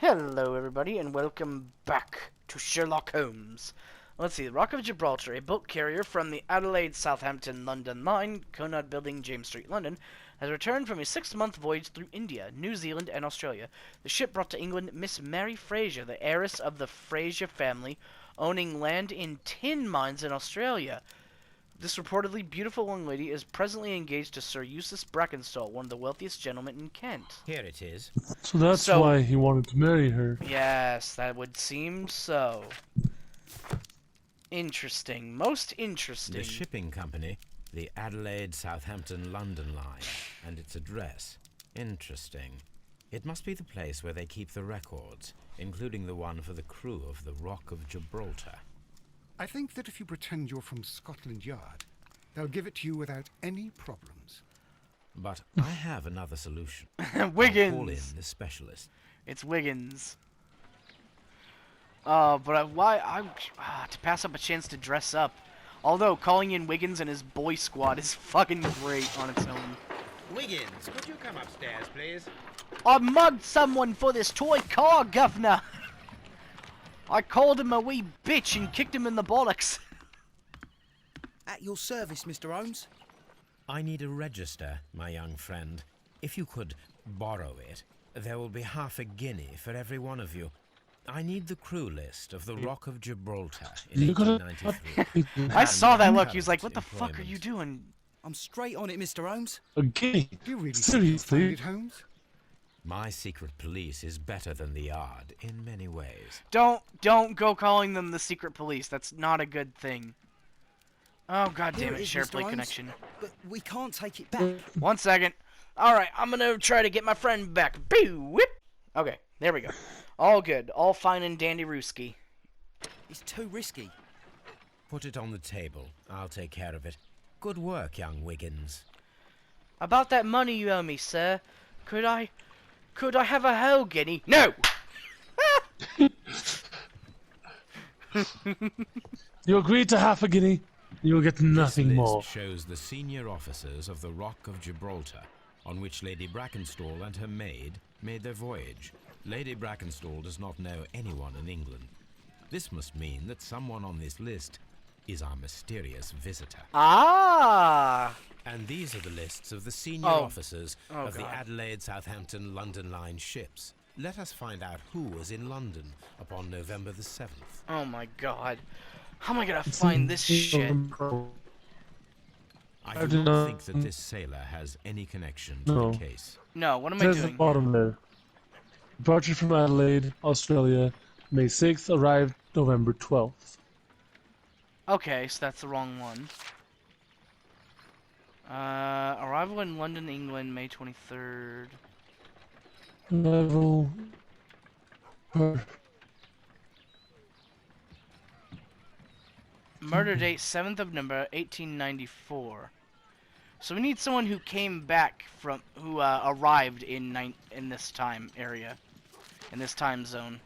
Hello everybody and welcome back to Sherlock Holmes. Let's see, the Rock of Gibraltar, a boat carrier from the Adelaide, Southampton, London line, Conrad Building, James Street, London, has returned from a 6-month voyage through India, New Zealand, and Australia. The ship brought to England Miss Mary Fraser, the heiress of the Fraser family, owning land in tin mines in Australia. This reportedly beautiful young lady is presently engaged to Sir Eustace Brackenstall, one of the wealthiest gentlemen in Kent. Here it is. So that's why he wanted to marry her. Yes, that would seem so. Interesting. Most interesting. The shipping company, the Adelaide, Southampton, London line, and its address. Interesting. It must be the place where they keep the records, including the one for the crew of the Rock of Gibraltar. I think that if you pretend you're from Scotland Yard, they'll give it to you without any problems. But I have another solution. Wiggins! I'll call in the specialist. It's Wiggins. To pass up a chance to dress up. Although, calling in Wiggins and his boy squad is fucking great on its own. Wiggins, could you come upstairs, please? I mugged someone for this toy car, governor! I called him a wee bitch and kicked him in the bollocks. At your service, Mr. Holmes. I need a register, my young friend. If you could borrow it, there will be half a guinea for every one of you. I need the crew list of the Rock of Gibraltar in 1893. I saw that look. He was like, what the fuck are you doing? I'm straight on it, Mr. Holmes. A guinea? Do you really Seriously? find it, Holmes? My secret police is better than the Yard in many ways. Don't go calling them the secret police. That's not a good thing. Oh, god damn Here it, is, share Mr. play Holmes, connection. But we can't take it back. 1 second. Alright, I'm gonna try to get my friend back. Boo! Whip! Okay, there we go. All good. All fine and dandy Rooski. It's too risky. Put it on the table. I'll take care of it. Good work, young Wiggins. About that money you owe me, sir. Could I have a whole guinea? No! You agreed to half a guinea, you'll get nothing This list more. shows the senior officers of the Rock of Gibraltar, on which Lady Brackenstall and her maid made their voyage. Lady Brackenstall does not know anyone in England. This must mean that someone on this list is our mysterious visitor. Ah! And these are the lists of the senior officers of the Adelaide, Southampton, London line ships. Let us find out who was in London upon November the 7th. Oh my god. How am I gonna find this shit? I do not think that this sailor has any connection to the case. No, what am It I says at the doing? bottom there. Departure from Adelaide, Australia, May 6th, arrived November 12th. Okay, so that's the wrong one. Arrival in London, England, May 23rd. Arrival. Murder date 7th of November 1894. So we need someone who came back from who arrived in this time area, in this time zone.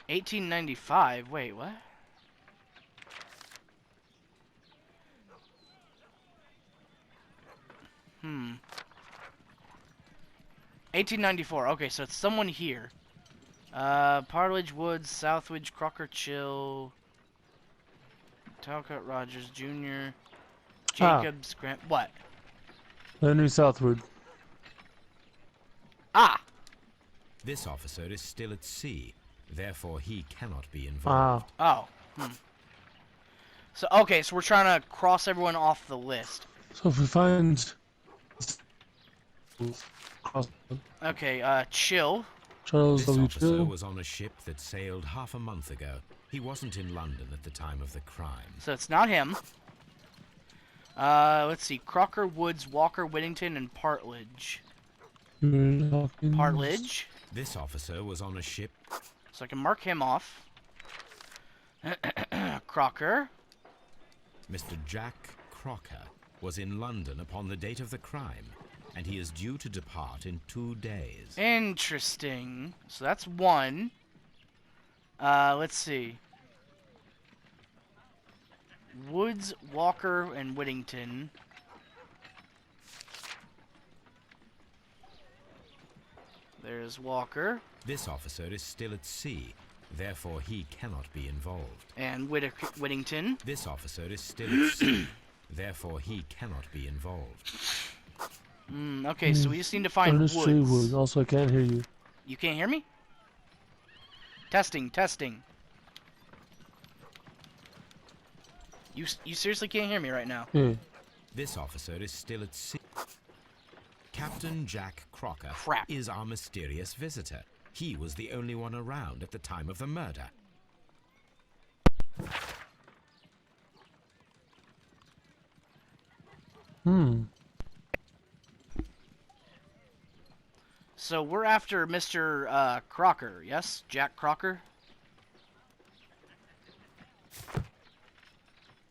1895. Wait, what? Hmm. 1894. Okay, so it's someone here. Partridge Woods, Southwidge, Crocker Chill, Talcott Rogers Jr., Jacobs, Grant. What? Henry Southwood. Ah! This officer is still at sea, therefore he cannot be involved. Ah. Oh. So, okay, so we're trying to cross everyone off the list. So if we find... Okay, Chill. Charles This W. officer Chill. was on a ship that sailed half a month ago. He wasn't in London at the time of the crime. So it's not him. Let's see. Crocker, Woods, Walker, Whittington, and Partridge. Partridge. This officer was on a ship. So I can mark him off. Crocker. Mr. Jack Crocker was in London upon the date of the crime, and he is due to depart in 2 days. Interesting. So that's one. Let's see. Woods, Walker, and Whittington. There's Walker. This officer is still at sea, therefore he cannot be involved. And Whittington. This officer is still at sea, therefore he cannot be involved. Okay, so we just need to find Ernest Woods. J. Wood. Also, I can't hear you. You can't hear me? Testing, testing. You seriously can't hear me right now? Yeah. This officer is still at sea. Captain Jack Crocker Crap. is our mysterious visitor. He was the only one around at the time of the murder. So we're after Mr. Crocker, yes? Jack Crocker?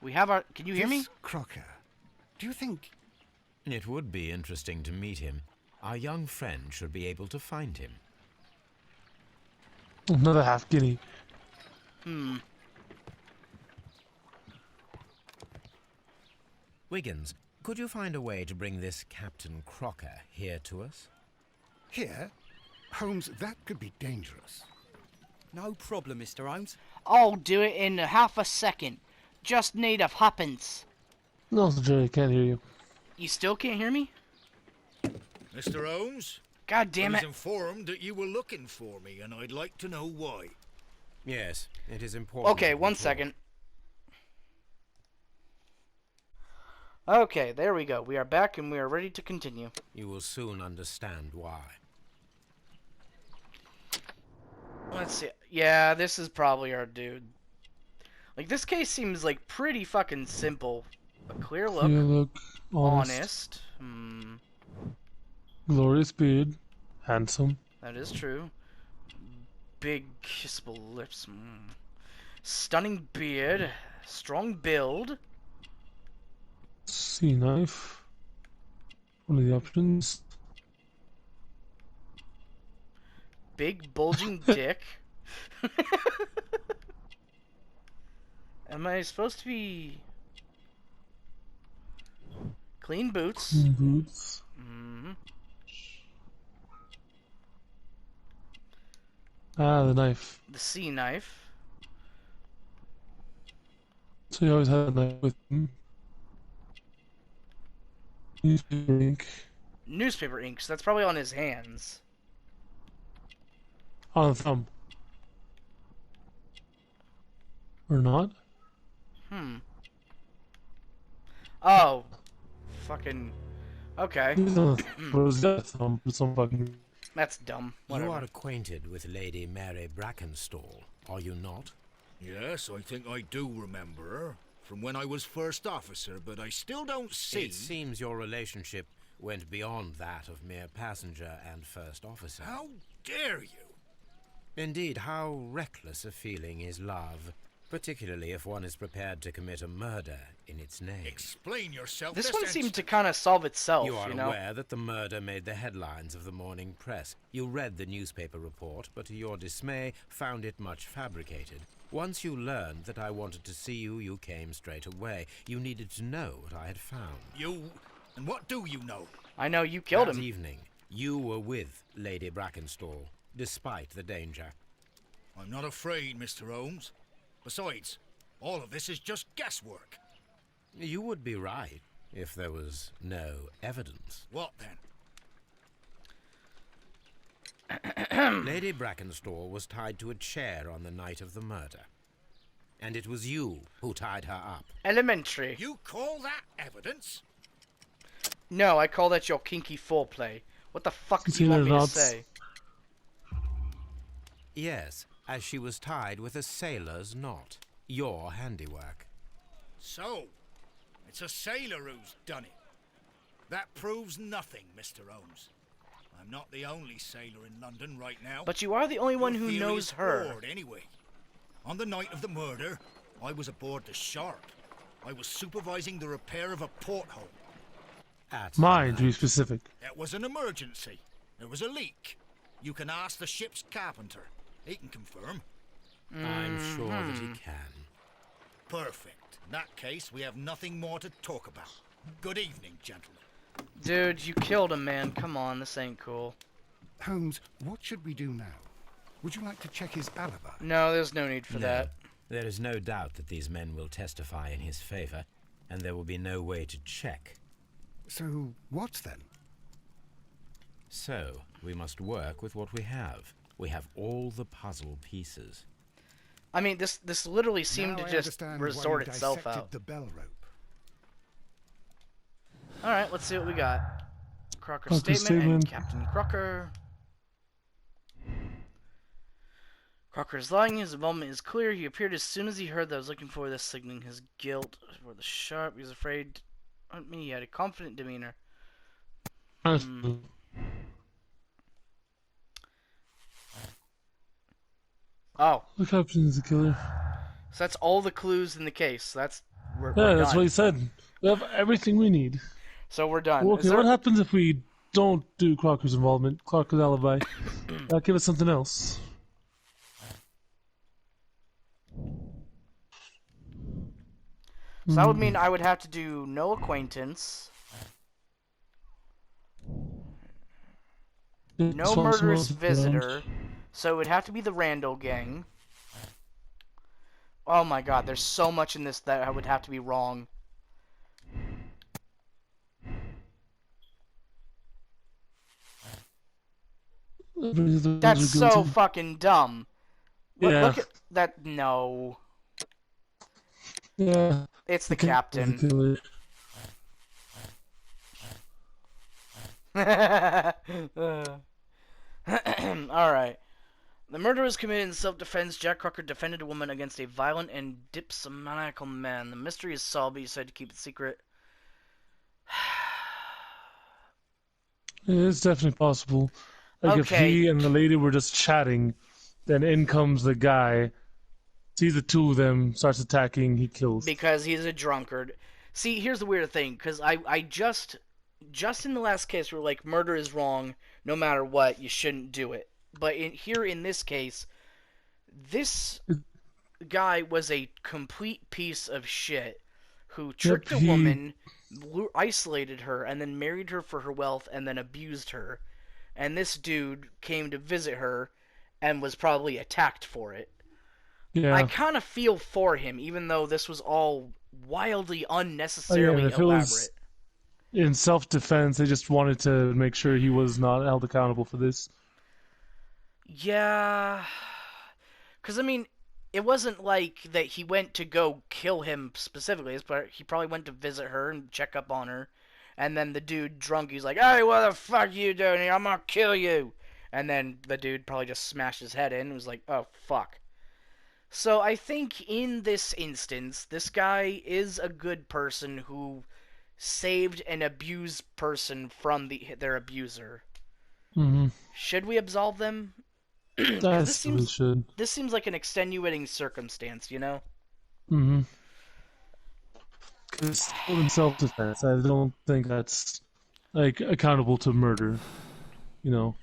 We have our... Can you hear me? This Crocker. Do you think... It would be interesting to meet him. Our young friend should be able to find him. Another half guinea. Wiggins, could you find a way to bring this Captain Crocker here to us? Here? Holmes, that could be dangerous. No problem, Mr. Holmes. I'll do it in half a second. Just need a happens. No, Jerry, can't hear you. You still can't hear me? Mr. Holmes? God damn I it. was informed that you were looking for me, and I'd like to know why. Yes, it is important. Okay, that we one talk. second. Okay, there we go. We are back and we are ready to continue. You will soon understand why. Let's see. Yeah, this is probably our dude. Like, this case seems like pretty fucking simple. A clear look. Clear look, Honest. glorious beard, handsome. That is true. Big kissable lips. Stunning beard. Strong build. Sea knife. One of the options. Big bulging dick. Am I supposed to be... Clean boots. Boots. Ah, the knife. The sea knife. So he always had a knife with him. Newspaper ink. Newspaper ink, so that's probably on his hands. On the thumb. Or not? Oh. Fucking... Okay. He's on the thumb, but it was the thumb for some fucking... That's dumb. You Whatever. are acquainted with Lady Mary Brackenstall, are you not? Yes, I think I do remember her. From when I was first officer, but I still don't see... It seems your relationship went beyond that of mere passenger and first officer. How dare you? Indeed, how reckless a feeling is love, particularly if one is prepared to commit a murder in its name. Explain yourself. This one seemed to kind of solve itself, You are know? aware that the murder made the headlines of the morning press. You read the newspaper report, but to your dismay, found it much fabricated. Once you learned that I wanted to see you, you came straight away. You needed to know what I had found. You... And what do you know? I know you killed That him. evening, you were with Lady Brackenstall, despite the danger. I'm not afraid, Mr. Holmes. Besides, all of this is just guesswork. You would be right if there was no evidence. What then? Lady Brackenstall was tied to a chair on the night of the murder. And it was you who tied her up. Elementary. You call that evidence? No, I call that your kinky foreplay. What the fuck do you Seen want her me to knots. say? Yes, as she was tied with a sailor's knot. Your handiwork. So, it's a sailor who's done it. That proves nothing, Mr. Holmes. I'm not the only sailor in London right now. But you are the only one Your who theory knows is her. flawed anyway. On the night of the murder, I was aboard the Shark. I was supervising the repair of a porthole. At Mine, to be night. specific. It was an emergency. There was a leak. You can ask the ship's carpenter. He can confirm. I'm sure that he can. Perfect. In that case, we have nothing more to talk about. Good evening, gentlemen. Dude, you killed him, man. Come on, this ain't cool. Holmes, what should we do now? Would you like to check his alibi? No, there's no need for No. that. There is no doubt that these men will testify in his favor, and there will be no way to check. So, what then? So, we must work with what we have. We have all the puzzle pieces. I mean, this literally seemed Now to I just understand why resort you itself dissected out. the bell rope. Alright, let's see what we got. Crocker's Crocker's statement and statement. Captain Crocker. Crocker is lying. His involvement is clear. He appeared as soon as he heard that I was looking for this, signaling his guilt for the sharp. He was afraid. I mean, he had a confident demeanor. Oh, The captain is the killer. so that's all the clues in the case. We're Yeah, done. that's what he said. We have everything we need. So we're done. Well, okay, Is there- what happens if we don't do Crocker's involvement, Crocker's alibi? Give us something else. So that would mean I would have to do no acquaintance, no murderous visitor, so it would have to be the Randall gang. Oh my god, there's so much in this that I would have to be wrong. That's so fucking dumb. Yeah. Look at that. No. Yeah. It's the The captain. killer. Alright. The murder was committed in self-defense. Jack Crocker defended a woman against a violent and dipsomaniacal man. The mystery is solved, but he said to keep it secret. It's definitely possible. Like if Okay. he and the lady were just chatting, then in comes the guy, sees the two of them, starts attacking, he kills. Because he's a drunkard. See, here's the weird thing, because I just in the last case, we were like, murder is wrong, no matter what, you shouldn't do it. But here in this case, this guy was a complete piece of shit who tricked a woman, isolated her, and then married her for her wealth, and then abused her. And this dude came to visit her and was probably attacked for it. Yeah. I kind of feel for him, even though this was all wildly unnecessarily if it elaborate. was in self-defense, they just wanted to make sure he was not held accountable for this. Yeah, because I mean, it wasn't like that he went to go kill him specifically, but he probably went to visit her and check up on her, and then the dude drunk, he's like, "Hey, what the fuck you doing here? I'm gonna kill you!" And then the dude probably just smashed his head in and was like, "Oh fuck." So I think in this instance, this guy is a good person who saved an abused person from their abuser. Mm-hmm. Should we absolve them? That's what we should. This seems like an extenuating circumstance, you know? Mm-hmm. Because still in self-defense, I don't think that's like accountable to murder. You know.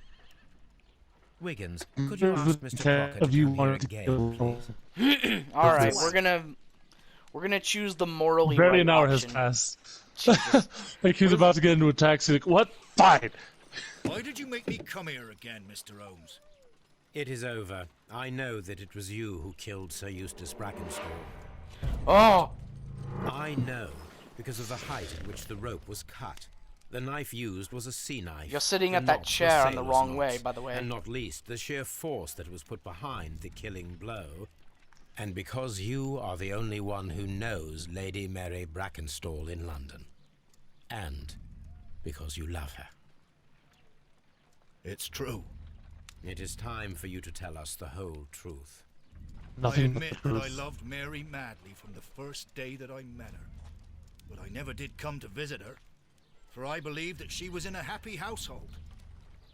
Wiggins, could you ask Mr. Crocker to If you come here wanted to again, kill, please? All right, we're gonna choose the morally barely right an hour has option. passed. Jesus. Like he's about to get into a taxi. Like, what? Fine. Why did you make me come here again, Mr. Holmes? It is over. I know that it was you who killed Sir Eustace Brackenstall. Oh, I know, because of the height at which the rope was cut. The knife used was a sea knife. you're sitting The at that knots were chair in the sailor's wrong knots, way, by the way. And not least, the sheer force that was put behind the killing blow. And because you are the only one who knows Lady Mary Brackenstall in London. And because you love her. It's true. It is time for you to tell us the whole truth. I admit that I loved Mary madly from the first day that I met her. But I never did come to visit her, for I believed that she was in a happy household.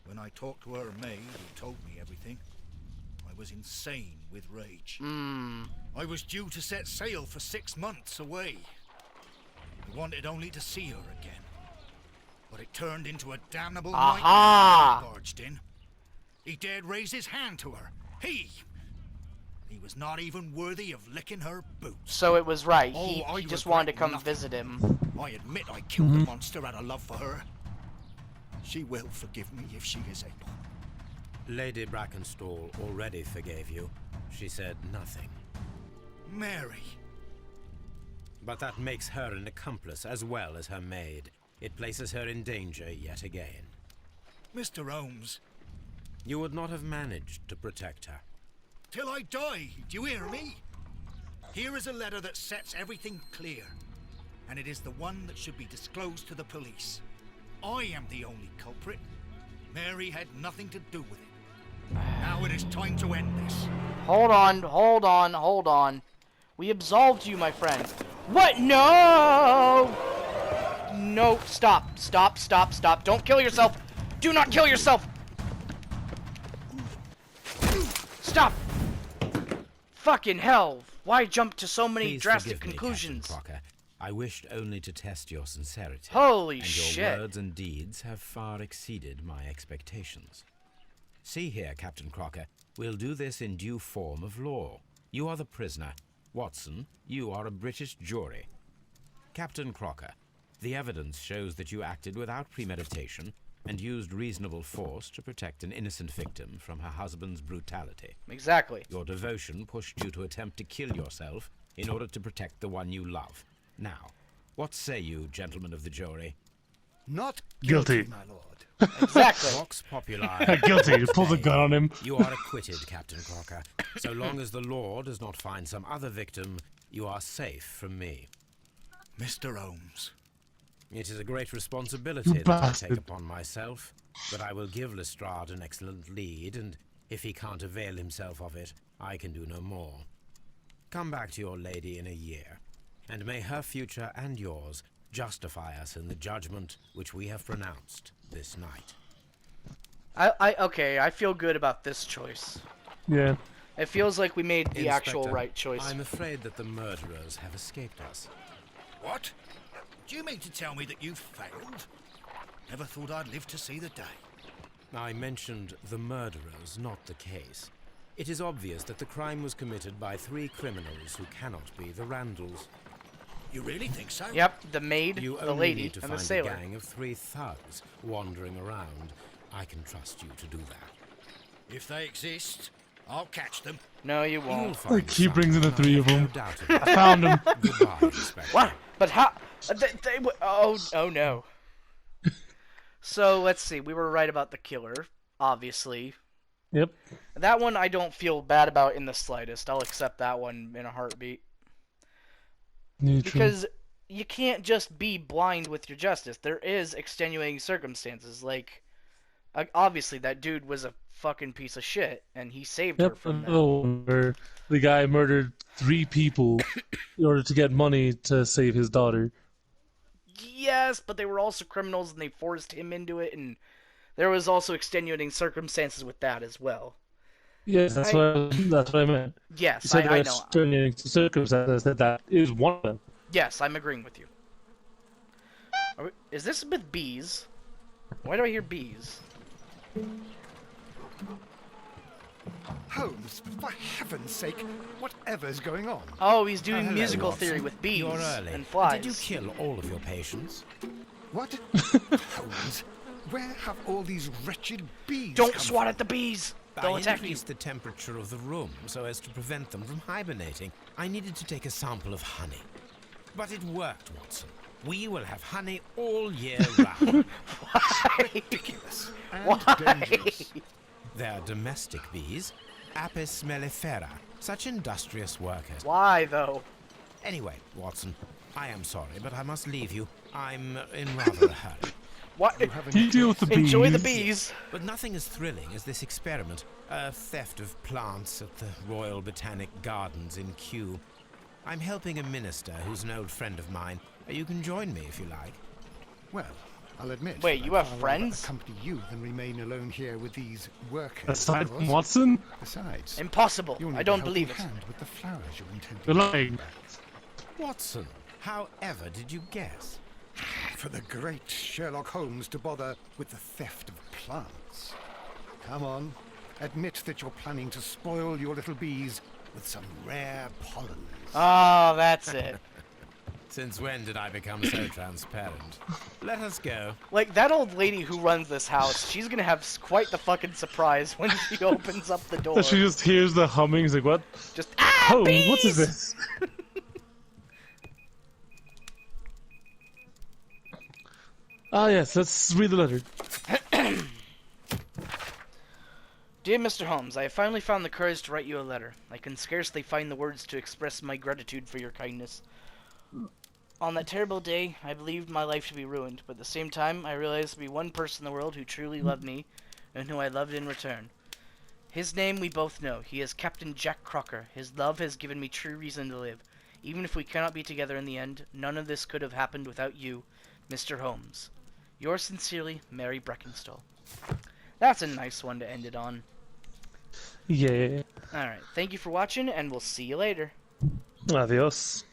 When I talked to her maid, who told me everything, I was insane with rage. I was due to set sail for 6 months away. I wanted only to see her again. But it turned into a damnable nightmare when Aha! he barged in. He dared raise his hand to her. He was not even worthy of licking her boots. So it was right. Oh, He I just regret wanted to come nothing. visit him. I admit I killed the monster out of love for her. She will forgive me if she is able. Lady Brackenstall already forgave you. She said nothing. Mary. But that makes her an accomplice as well as her maid. It places her in danger yet again. Mr. Holmes. You would not have managed to protect her. Till I die, do you hear me? Here is a letter that sets everything clear. And it is the one that should be disclosed to the police. I am the only culprit. Mary had nothing to do with it. Now it is time to end this. Hold on, hold on, hold on. We absolved you, my friend. What? No! No, stop, stop, stop, stop. Don't kill yourself. Do not kill yourself. Stop. Fucking hell. Why jump to so many Please drastic forgive me, conclusions? Captain Crocker. I wished only to test your sincerity. Holy and shit. your words and deeds have far exceeded my expectations. See here, Captain Crocker. We'll do this in due form of law. You are the prisoner. Watson, you are a British jury. Captain Crocker, the evidence shows that you acted without premeditation and used reasonable force to protect an innocent victim from her husband's brutality. Exactly. Your devotion pushed you to attempt to kill yourself in order to protect the one you love. Now, what say you, gentlemen of the jury? Not Guilty. my lord. Exactly. Vox Populi. Guilty. Pull the gun on him. You are acquitted, Captain Crocker. So long as the law does not find some other victim, you are safe from me. Mr. Holmes. It is a great responsibility You that I bastard. take upon myself, but I will give Lestrade an excellent lead, and if he can't avail himself of it, I can do no more. Come back to your lady in a year, and may her future and yours justify us in the judgment which we have pronounced this night. Okay, I feel good about this choice. Yeah. It feels like we made the actual Inspector, right choice. I'm afraid that the murderers have escaped us. What? Do you mean to tell me that you failed? Never thought I'd live to see the day. I mentioned the murderers, not the case. It is obvious that the crime was committed by 3 criminals who cannot be the Randalls. You really think so? Yep, the maid, You the only lady, need to and the find sailor. a gang of 3 thugs wandering around. I can trust you to do that. If they exist, I'll catch them. No, you You'll won't. find He some, brings in the I 3 of have no them. doubt of I it. found him. Goodbye, Inspector. What? But how? Oh no. So let's see. We were right about the killer, obviously. Yep. That one I don't feel bad about in the slightest. I'll accept that one in a heartbeat. Neutral. Because you can't just be blind with your justice. There is extenuating circumstances. Like, obviously that dude was a fucking piece of shit, and he saved her Yep, from that. another one where the guy murdered 3 people in order to get money to save his daughter. Yes, but they were also criminals, and they forced him into it, and there was also extenuating circumstances with that as well. Yes, that's what I meant. You Yes, said I about know. extenuating circumstances. I said that is one of them. Yes, I'm agreeing with you. Is this with bees? Why do I hear bees? Holmes, for heaven's sake, whatever's going on? Oh, he's doing Hello, musical Watson. theory with bees You're early. and flies. Did you kill all of your patients? What? Holmes, where have all these wretched bees Don't come swat from? at the bees! I They'll attack you. increased the temperature of the room so as to prevent them from hibernating. I needed to take a sample of honey. But it worked, Watson. We will have honey all year round. Ridiculous and Why? dangerous. They're domestic bees, Apis mellifera, such industrious workers. Why, though? Anyway, Watson, I am sorry, but I must leave you. I'm in rather a hurry. What? You deal with the bees. Enjoy the bees. But nothing as thrilling as this experiment. A theft of plants at the Royal Botanic Gardens in Kew. I'm helping a minister who's an old friend of mine. You can join me if you like. Well, I'll admit. Wait, that you I'd have far rather friends? accompany you than remain alone here with these workers. Aside of from yours. Watson, Besides, Impossible. you'll need I a don't helping believe it. hand with the flowers you're intending you're to lying. bring back. Watson, however did you guess? For the great Sherlock Holmes to bother with the theft of plants. Come on, admit that you're planning to spoil your little bees with some rare pollen. Oh, that's it. Since when did I become so transparent? Let us go. Like, that old lady who runs this house, she's gonna have quite the fucking surprise when she opens up the door. She just hears the humming. She's like, what? Just, Oh, bees! what is this? Ah, yes, let's read the letter. Dear Mr. Holmes, I have finally found the courage to write you a letter. I can scarcely find the words to express my gratitude for your kindness. On that terrible day, I believed my life to be ruined, but at the same time, I realized to be one person in the world who truly loved me, and who I loved in return. His name we both know. He is Captain Jack Crocker. His love has given me true reason to live. Even if we cannot be together in the end, none of this could have happened without you, Mr. Holmes. Yours sincerely, Mary Brackenstall. That's a nice one to end it on. Yeah. Alright, thank you for watching, and we'll see you later. Adios.